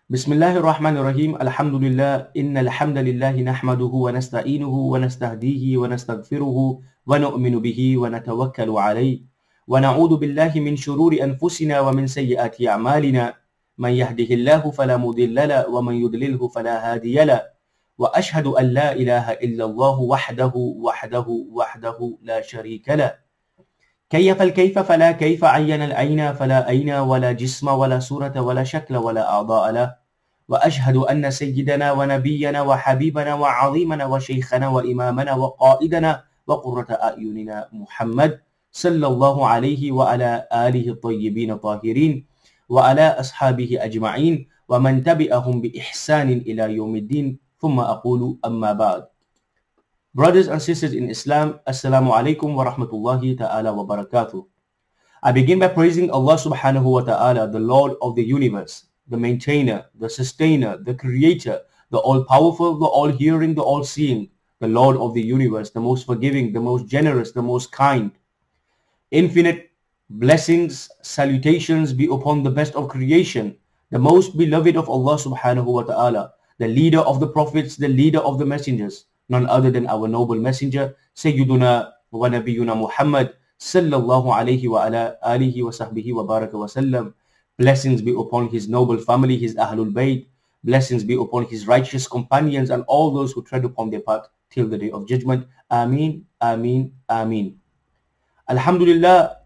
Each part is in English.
بسم الله الرحمن الرحيم الحمد لله إن الحمد لله نحمده ونستعينه ونستهديه ونستغفره ونؤمن به ونتوكل عليه ونعوذ بالله من شرور أنفسنا ومن سيئات أعمالنا من يهده الله فلا مضل له ومن يضلله فلا هادي له وأشهد أن لا إله إلا الله وحده لا شريك له كيف الكيف فلا كيف عين العين فلا عين ولا جسم ولا صورة ولا شكل ولا أعضاء له وأشهد أن سيدنا ونبينا وحبيبنا وعظيمنا وشيخنا وإمامنا وقائدنا وقرة أعيننا محمد صلى الله عليه وعلى آله الطيبين الطاهرين وعلى أصحابه أجمعين ومن تبعهم بإحسان إلى يوم الدين ثم أقول أما بعد. Brothers and sisters in Islam, Assalamu alaikum wa rahmatullahi ta'ala wa barakatuh. I begin by praising Allah subhanahu wa ta'ala, the Lord of the universe, the maintainer, the sustainer, the creator, the all-powerful, the all-hearing, the all-seeing, the Lord of the universe, the most forgiving, the most generous, the most kind. Infinite blessings, salutations be upon the best of creation, the most beloved of Allah subhanahu wa ta'ala, the leader of the prophets, the leader of the messengers, none other than our noble messenger, Sayyiduna wa Nabiyuna Muhammad, sallallahu alayhi wa ala alihi wa sahbihi wa baraka wa sallam. Blessings be upon his noble family, his Ahlul Bayt. Blessings be upon his righteous companions and all those who tread upon their path till the day of judgment. Ameen, ameen, ameen. Alhamdulillah,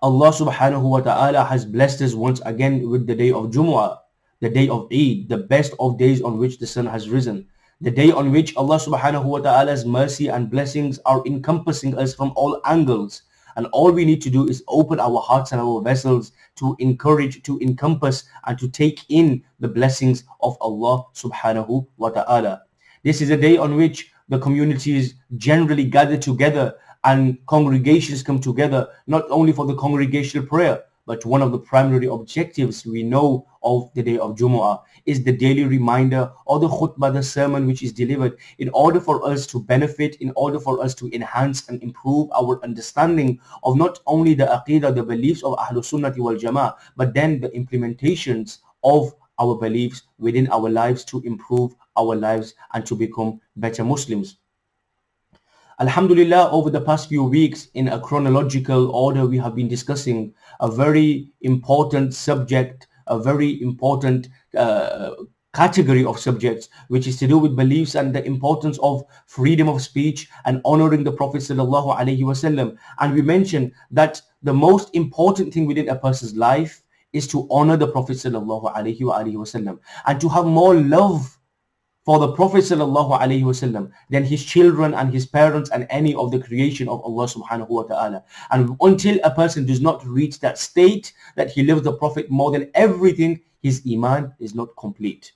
Allah subhanahu wa ta'ala has blessed us once again with the day of Jumu'ah, the day of Eid, the best of days on which the sun has risen. The day on which Allah subhanahu wa ta'ala's mercy and blessings are encompassing us from all angles. And all we need to do is open our hearts and our vessels to encourage, to encompass, and to take in the blessings of Allah subhanahu wa ta'ala. This is a day on which the communities generally gather together and congregations come together, not only for the congregational prayer, but one of the primary objectives we know of the day of Jumu'ah is the daily reminder or the khutbah, the sermon which is delivered in order for us to benefit, in order for us to enhance and improve our understanding of not only the aqidah, the beliefs of Ahlus Sunnati wal Jama'ah, but then the implementations of our beliefs within our lives to improve our lives and to become better Muslims. Alhamdulillah, over the past few weeks in a chronological order, we have been discussing a very important subject, a very important category of subjects, which is to do with beliefs and the importance of freedom of speech and honoring the Prophet sallallahu alaihi wasallam. And we mentioned that the most important thing within a person's life is to honor the Prophet sallallahu alaihi wasallam and to have more love for the Prophet sallallahu alaihi wasallam than his children and his parents and any of the creation of Allah subhanahu wa ta'ala. And until a person does not reach that state that he loves the Prophet more than everything, his iman is not complete.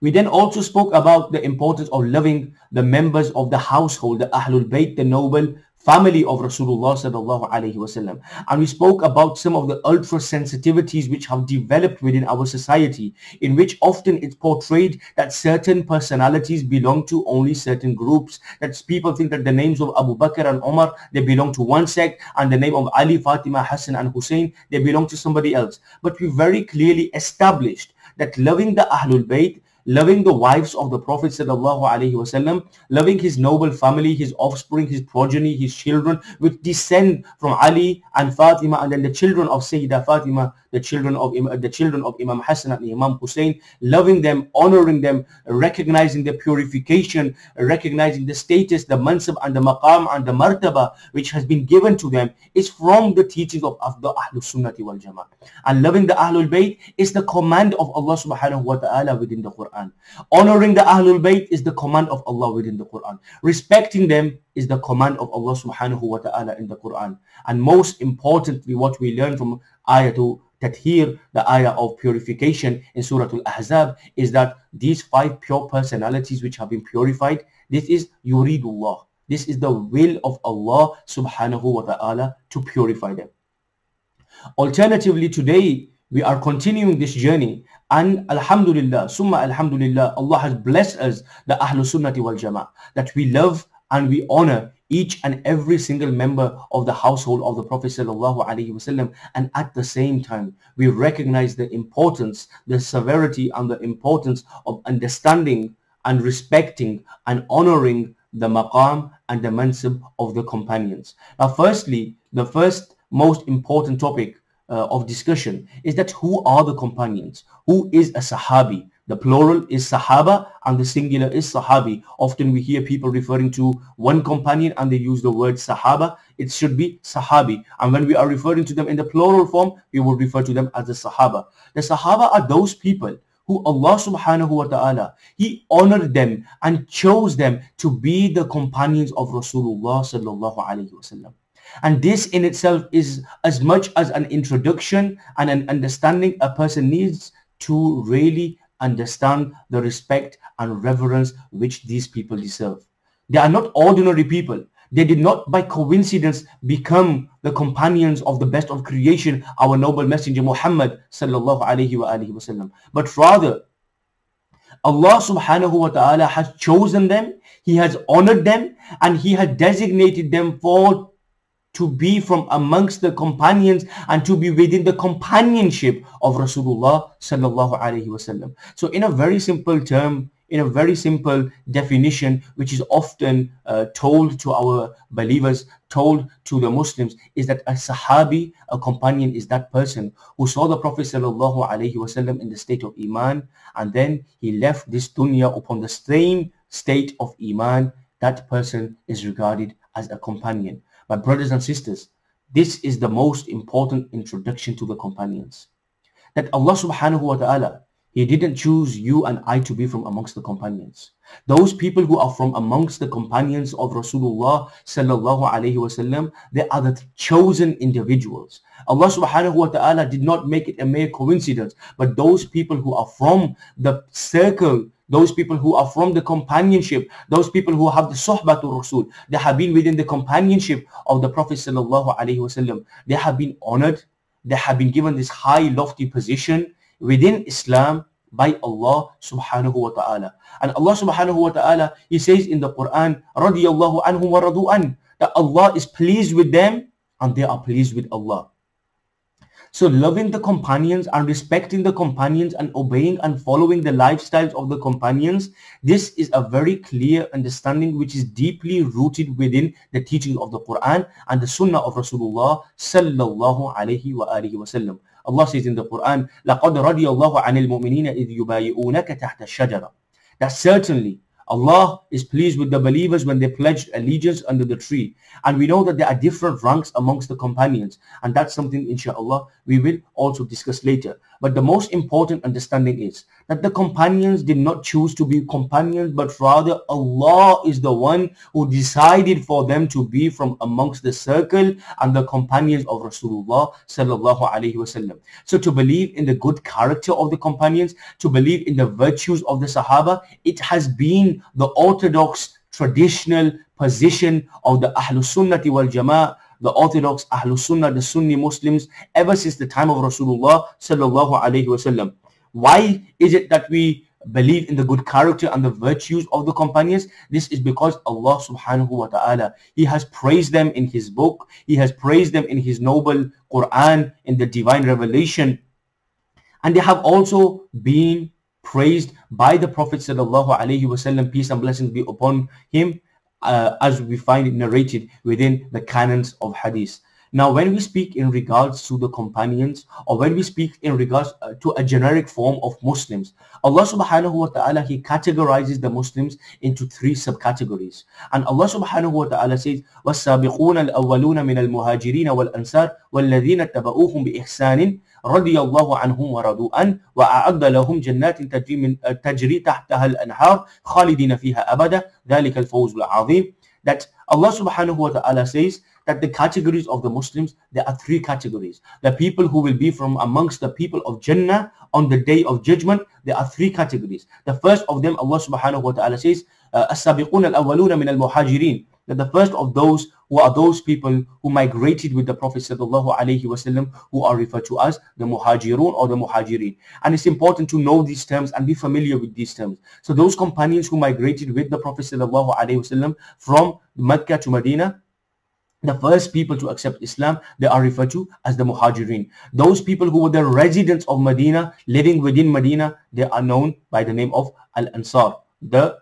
We then also spoke about the importance of loving the members of the household, the Ahlul Bayt, the noble family of Rasulullah sallallahu alaihi wasallam. And we spoke about some of the ultra sensitivities which have developed within our society, in which often it's portrayed that certain personalities belong to only certain groups, that people think that the names of Abu Bakr and Umar, they belong to one sect, and the name of Ali, Fatima, Hassan and Hussein, they belong to somebody else. But we very clearly established that loving the Ahlul Bayt, loving the wives of the Prophet sallallahu alaihi wasallam, loving his noble family, his offspring, his progeny, his children, which descend from Ali and Fatima, and then the children of Sayyidah Fatima, the children of Imam Hassan and Imam Hussein, loving them, honoring them, recognizing the purification, recognizing the status, the mansab and the maqam and the martaba which has been given to them, is from the teachings of the Ahlul Sunnati wal Jama'ah. And loving the Ahlul Bayt is the command of Allah subhanahu wa ta'ala within the Quran. Honoring the Ahlul Bayt is the command of Allah within the Quran. Respecting them is the command of Allah subhanahu wa ta'ala in the Quran. And most importantly, what we learn from Ayatul Tathir, the ayah of purification in Surah Al-Ahzab, is that these 5 pure personalities which have been purified, this is yuridullah. This is the will of Allah subhanahu wa ta'ala to purify them. Alternatively, today, we are continuing this journey, and alhamdulillah, summa alhamdulillah, Allah has blessed us, the Ahlul Sunnati wal Jama'ah, that we love and we honor each and every single member of the household of the Prophet sallallahu alaihi wasallam, and at the same time we recognize the importance, the severity and the importance of understanding and respecting and honoring the maqam and the mansib of the companions. Now firstly, the first most important topic of discussion is that who are the companions? Who is a sahabi? The plural is sahaba and the singular is sahabi. Often we hear people referring to one companion and they use the word sahaba. It should be sahabi. And when we are referring to them in the plural form, we will refer to them as the sahaba. The sahaba are those people who Allah subhanahu wa ta'ala, He honored them and chose them to be the companions of Rasulullah sallallahu alayhi wasallam. And this in itself is as much as an introduction and an understanding a person needs to really understand the respect and reverence which these people deserve. They are not ordinary people. They did not by coincidence become the companions of the best of creation, our noble messenger Muhammad sallallahu alayhi wa alihi wasallam. But rather, Allah subhanahu wa ta'ala has chosen them, He has honored them, and He has designated them to be from amongst the companions and to be within the companionship of Rasulullah sallallahu alaihi wasallam. So in a very simple term, in a very simple definition, which is often told to our believers, told to the Muslims, is that a sahabi, a companion, is that person who saw the Prophet sallallahu alaihi wasallam in the state of Iman, and then he left this dunya upon the same state of Iman. That person is regarded as a companion. My brothers and sisters, this is the most important introduction to the companions. That Allah subhanahu wa ta'ala, He didn't choose you and I to be from amongst the companions. Those people who are from amongst the companions of Rasulullah sallallahu alayhi wasallam, they are the chosen individuals. Allah subhanahu wa ta'ala did not make it a mere coincidence, but those people who are from the circle, those people who are from the companionship, those people who have the sohbatul Rasul, they have been within the companionship of the Prophet sallallahu alaihi wasallam. They have been honored. They have been given this high lofty position within Islam by Allah subhanahu wa ta'ala. And Allah subhanahu wa ta'ala, He says in the Quran, radiyallahu anhum wa radu an, that Allah is pleased with them and they are pleased with Allah. So loving the companions and respecting the companions and obeying and following the lifestyles of the companions, this is a very clear understanding which is deeply rooted within the teachings of the Quran and the Sunnah of Rasulullah sallallahu alayhi wa alihi wa sallam. Allah says in the Quran, لَقَدْ رَضِيَ اللَّهُ عَنِ الْمُؤْمِنِينَ إِذْ يُبَايِعُونَكَ تَحْتَ الشَّجَرَةِ. That certainly Allah is pleased with the believers when they pledged allegiance under the tree. And we know that there are different ranks amongst the companions. And that's something, inshallah, we will also discuss later. But the most important understanding is that the companions did not choose to be companions, but rather Allah is the one who decided for them to be from amongst the circle and the companions of Rasulullah sallallahu alaihi wasallam. So to believe in the good character of the companions, to believe in the virtues of the Sahaba, it has been the orthodox traditional position of the Ahlus Sunnati wal Jama'ah, the orthodox Ahlus Sunnah, the Sunni Muslims, ever since the time of Rasulullah sallallahu alaihi wasallam. Why is it that we believe in the good character and the virtues of the companions? This is because Allah subhanahu wa ta'ala, He has praised them in His book, He has praised them in His noble Quran, in the divine revelation, and they have also been praised by the Prophet sallallahu alaihi wasallam, peace and blessings be upon him, as we find it narrated within the canons of hadith. Now, when we speak in regards to the companions, or when we speak in regards to a generic form of Muslims, Allah subhanahu wa ta'ala, He categorizes the Muslims into three subcategories. And Allah subhanahu wa ta'ala says, وَالسَّابِقُونَ الْأَوَّلُونَ مِنَ الْمُهَاجِرِينَ وَالْأَنصَارِ وَالَّذِينَ اتَّبَعُوهُم بِإِحْسَانٍ رضي الله عنهم ورضوا عنه وأعد لهم جنات تجري تحتها الأنهار خالدين فيها أبدا ذلك الفوز العظيم. That Allah subhanahu wa ta'ala says that the categories of the Muslims, there are three categories. The people who will be from amongst the people of Jannah on the day of judgment, there are three categories. The first of them, Allah subhanahu wa ta'ala says, السابقون الأولون من المهاجرين, that the first of those who are those people who migrated with the Prophet sallallahu alaihi wasallam, who are referred to as the Muhajirun or the Muhajirin. And it's important to know these terms and be familiar with these terms. So those companions who migrated with the Prophet sallallahu alaihi wasallam from Mecca to Medina, the first people to accept Islam, they are referred to as the Muhajirin. Those people who were the residents of Medina, living within Medina, they are known by the name of Al-Ansar, the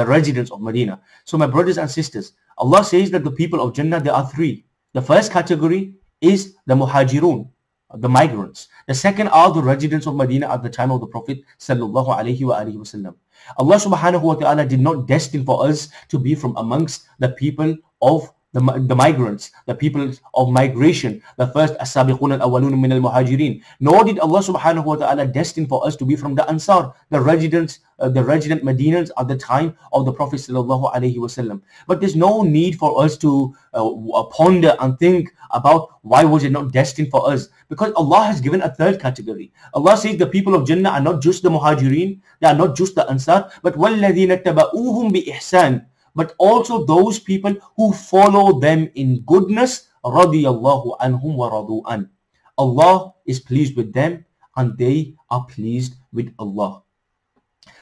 residents of Medina. So my brothers and sisters, Allah says that the people of Jannah, there are three. The first category is the Muhajirun, the migrants. The second are the residents of Medina at the time of the Prophet sallallahu alaihi wasallam. Allah subhanahu wa ta'ala did not destine for us to be from amongst the people of the migrants, the people of migration, the first as-sabiqun al-awwalun min al-muhajirin. Nor did Allah subhanahu wa ta'ala destine for us to be from the Ansar, the resident Medinans at the time of the Prophet sallallahu alaihi wasallam. But there's no need for us to ponder and think about why was it not destined for us, because Allah has given a third category. Allah says the people of Jannah are not just the Muhajirin, they are not just the Ansar, but وَالَّذِينَ اتَّبَعُوهُمْ بِإِحْسَانٍ, but also those people who follow them in goodness. Radiyallahu anhum wa radu an. Allah is pleased with them and they are pleased with Allah.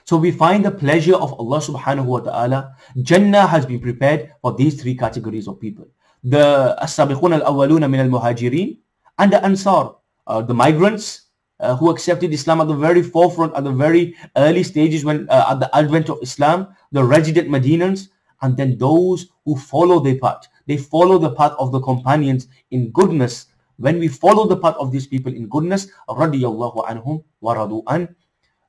So we find the pleasure of Allah subhanahu wa ta'ala. Jannah has been prepared for these three categories of people. The as-sabiqun al-awwaluna min al-muhajirin and the Ansar, the migrants who accepted Islam at the very forefront, at the very early stages when at the advent of Islam, the resident Medinans, and then those who follow their path. They follow the path of the companions in goodness. When we follow the path of these people in goodness, radiyallahu anhum wa radu an,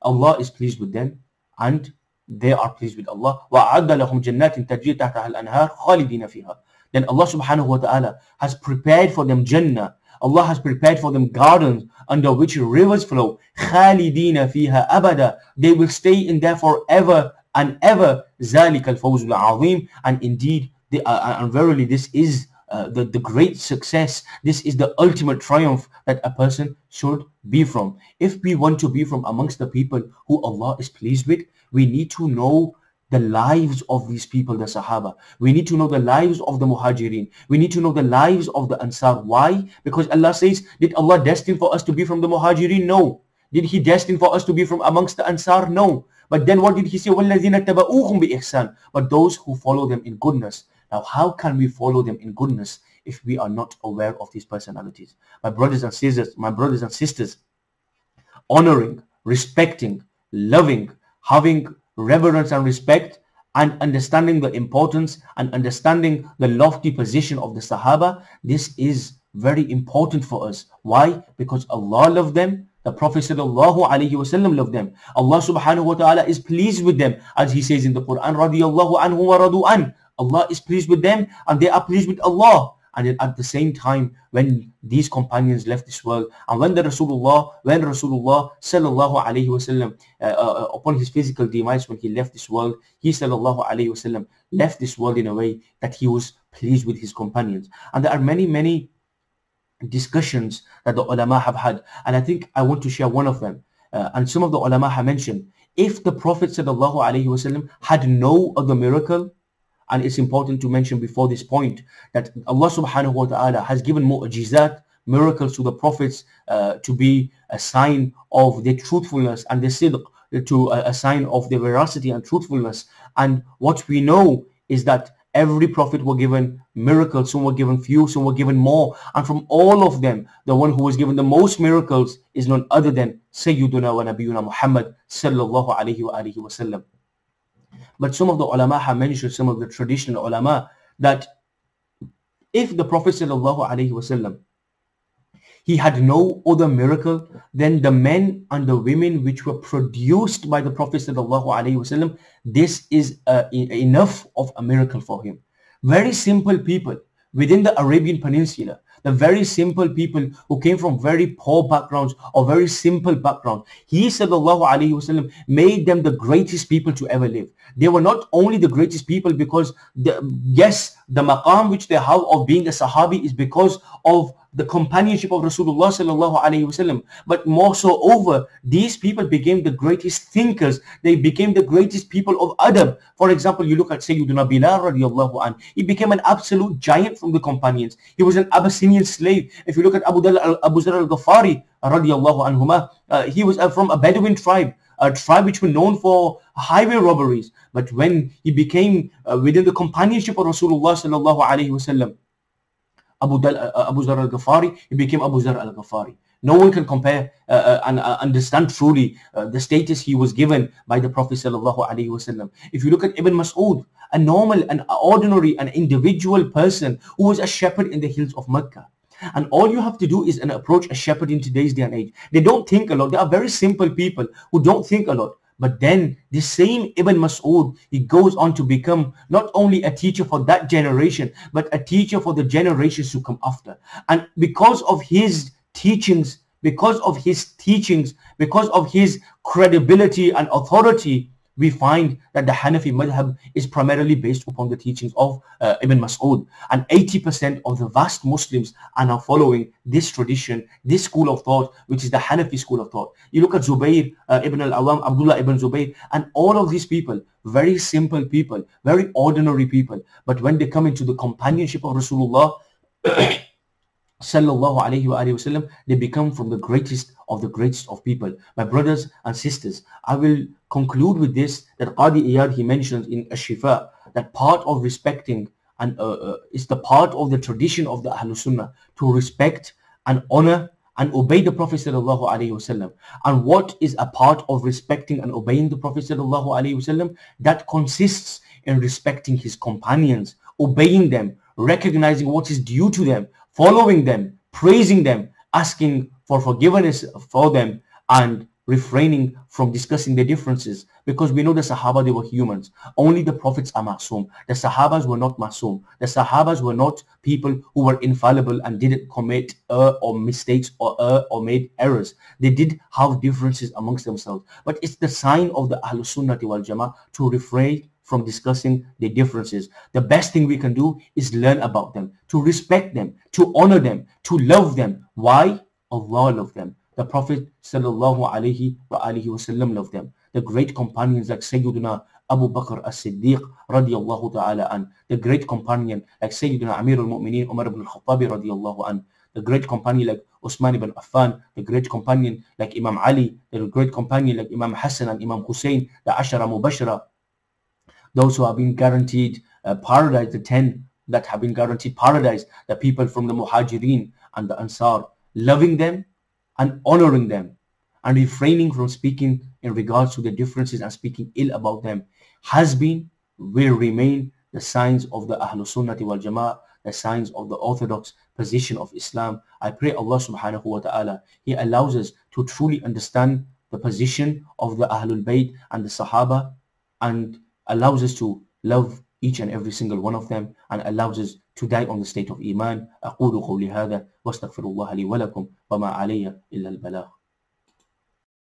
Allah is pleased with them and they are pleased with Allah. وَأَعَدَّ لَهُمْ جَنَّاتٍ تَجْرِي تَحْتَهَا الْأَنْهَارُ خَالِدِينَ فِيهَا. Then Allah subhanahu wa ta'ala has prepared for them Jannah. Allah has prepared for them gardens under which rivers flow. خَالِدِينَ فِيهَا أَبَدًا. They will stay in there forever and ever. ذَلِكَ الْفَوْزُ الْعَظِيمُ. And indeed, and verily this is the great success. This is the ultimate triumph that a person should be from. If we want to be from amongst the people who Allah is pleased with, we need to know the lives of these people, the Sahaba. We need to know the lives of the Muhajirin. We need to know the lives of the Ansar. Why? Because Allah says, did Allah destine for us to be from the Muhajirin? No. Did He destine for us to be from amongst the Ansar? No. But then what did He say? وَالَّذِينَ اتَّبَعُوهُمْ بِإِحْسَانٍ. But those who follow them in goodness. Now, how can we follow them in goodness if we are not aware of these personalities? My brothers and sisters, honoring, respecting, loving, having reverence and respect, and understanding the importance and understanding the lofty position of the Sahaba, this is very important for us. Why? Because Allah loved them. The Prophet sallallahu alaihi wasallam loved them. Allah subhanahu wa ta'ala is pleased with them, as He says in the Quran, radiyallahu anhu wa radu an. Allah is pleased with them and they are pleased with Allah. And then at the same time, when these companions left this world, and when Rasulullah sallallahu alaihi wasallam, upon his physical demise, when he left this world, he sallallahu alaihi wasallam left this world in a way that he was pleased with his companions. And there are many discussions that the ulama have had, and I think I want to share one of them. And some of the ulama have mentioned, if the Prophet sallallahu alaihi wasallam had no other miracle, and it's important to mention before this point that Allah subhanahu wa ta'ala has given mu'jizat, miracles to the prophets to be a sign of their truthfulness and their sidq, to a sign of their veracity and truthfulness. And what we know is that every prophet were given miracles, some were given few, some were given more. And from all of them, the one who was given the most miracles is none other than Sayyiduna wa Nabiyuna Muhammad sallallahu alayhi wa alihi wa sallam. But some of the ulama have mentioned, some of the traditional ulama, that if the Prophet sallallahu alaihi wasallam, he had no other miracle, then the men and the women which were produced by the Prophet sallallahu alaihi wasallam, this is enough of a miracle for him. Very simple people within the Arabian Peninsula, the very simple people who came from very poor backgrounds or very simple background, He sallallahu alaihi wasallam made them the greatest people to ever live. They were not only the greatest people because, yes, the maqam which they have of being a Sahabi is because of the companionship of Rasulullah sallallahu alaihi wasallam. But more so over, these people became the greatest thinkers. They became the greatest people of adab. For example, you look at Sayyidina Bilal radiallahu anh. He became an absolute giant from the companions. He was an Abyssinian slave. If you look at Abu Zar al-Ghafari radiallahu anhuma, he was from a Bedouin tribe. A tribe which were known for highway robberies. But when he became within the companionship of Rasulullah sallallahu alaihi wasallam, Abu Zar al-Ghafari, he became Abu Zar al-Ghafari. No one can compare and understand truly the status he was given by the Prophet sallallahu alaihi wasallam. If you look at Ibn Mas'ud, a normal, an ordinary, an individual person who was a shepherd in the hills of Mecca. And all you have to do is approach a shepherd in today's day and age. They don't think a lot. They are very simple people who don't think a lot. But then the same Ibn Mas'ud, he goes on to become not only a teacher for that generation, but a teacher for the generations to come after. And because of his teachings, because of his credibility and authority, we find that the Hanafi madhab is primarily based upon the teachings of Ibn Mas'ud. And 80% of the vast Muslims are now following this tradition, this school of thought, which is the Hanafi school of thought. You look at Zubayr ibn al-Awwam, Abdullah ibn Zubayr, and all of these people, very simple people, very ordinary people. But when they come into the companionship of Rasulullah sallallahu alaihi wa sallam, they become from the greatest of people. My brothers and sisters, I will conclude with this, that Qadi Iyad, he mentions in Ash-Shifa that part of respecting and is the part of the tradition of the Ahlul Sunnah to respect and honor and obey the Prophet sallallahu alaihi wasallam. And what is a part of respecting and obeying the Prophet sallallahu alaihi wasallam? That consists in respecting his companions, obeying them, recognizing what is due to them, following them, praising them, asking for forgiveness for them, and refraining from discussing their differences, because we know the Sahaba, they were humans. Only the Prophets are Masoom. The Sahabas were not Masoom. The Sahabas were not people who were infallible and didn't commit or mistakes or made errors. They did have differences amongst themselves. But it's the sign of the Ahlus Sunnati wal Jama'ah to refrain from discussing their differences. The best thing we can do is learn about them, to respect them, to honor them, to love them. Why? Allah loved them. The Prophet sallallahu alaihi wasallam loved them. The great companions like Sayyidina Abu Bakr as-Siddiq radiyallahu ta'ala an, the great companion like Sayyidina Amir al-Mu'mineen Umar ibn al-Khattab radiyallahu an, the great companion like Uthman ibn Affan, the great companion like Imam Ali, the great companion like Imam Hassan and Imam Hussein, the Ashara Mubashara, those who have been guaranteed paradise, the 10 that have been guaranteed paradise, the people from the Muhajirin and the Ansar, loving them and honoring them and refraining from speaking in regards to the differences and speaking ill about them, has been, will remain the signs of the Ahlus Sunnati wal Jama'ah, the signs of the orthodox position of Islam. I pray Allah subhanahu wa ta'ala, He allows us to truly understand the position of the Ahlul Bayt and the Sahaba, and allows us to love each and every single one of them, and allows us to die on the state of Iman. أقول قولي هذا واستغفر الله لي ولكم وما علي إلا البلاغ.